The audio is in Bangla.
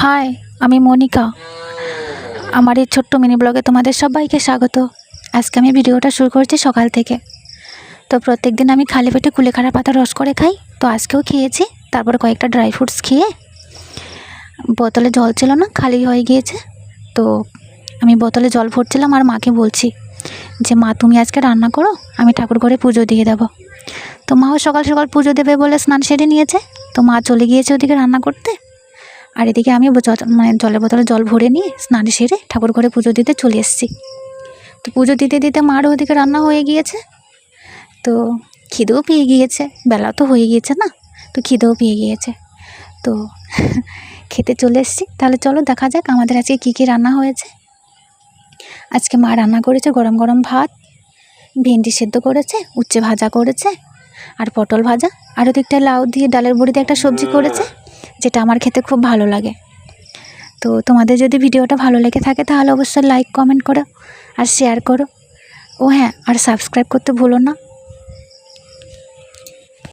হাই, আমি মনিকা। আমার এই ছোট্ট মিনি ব্লগে তোমাদের সবাইকে স্বাগত। আজকে আমি ভিডিওটা শুরু করছি সকাল থেকে। তো প্রত্যেকদিন আমি খালি পেটে কুলেখাড়া পাতা রস করে খাই, তো আজকেও খেয়েছি। তারপরে কয়েকটা ড্রাই ফ্রুটস খেয়ে বোতলে জল ছিল না, খালি হয়ে গিয়েছে। তো আমি বোতলে জল ভরছিলাম আর মাকে বলছি যে মা তুমি আজকে রান্না করো, আমি ঠাকুর ঘরে পুজো দিয়ে দেবো। তো মাও সকাল সকাল পুজো দেবে বলে স্নান সেরে নিয়েছে। তো মা চলে গিয়েছে ওদিকে রান্না করতে, আর এদিকে আমি জলের বোতলে জল ভরে নিয়ে স্নান সেরে ঠাকুর ঘরে পুজো দিতে চলে এসেছি। তো পুজো দিতে দিতে মারও ওদিকে রান্না হয়ে গিয়েছে। তো খিদেও পেয়ে গিয়েছে, বেলা তো হয়ে গিয়েছে না, তো খিদেও পেয়ে গিয়েছে। তো খেতে চলে এসেছি। তাহলে চলো দেখা যাক আমাদের আজকে কী কী রান্না হয়েছে। আজকে মা রান্না করেছে গরম গরম ভাত, ভেন্ডি সেদ্ধ করেছে, উচ্ছে ভাজা করেছে আর পটল ভাজা, আর ওদিকটায় লাউ দিয়ে ডালের বড়ি দিয়ে একটা সবজি করেছে, যেটা আমার খেতে খুব ভালো লাগে। তো তোমাদের যদি ভিডিওটা ভালো লেগে থাকে তাহলে অবশ্যই লাইক কমেন্ট করো আর শেয়ার করো। ও হ্যাঁ, আর সাবস্ক্রাইব করতে ভুলো না।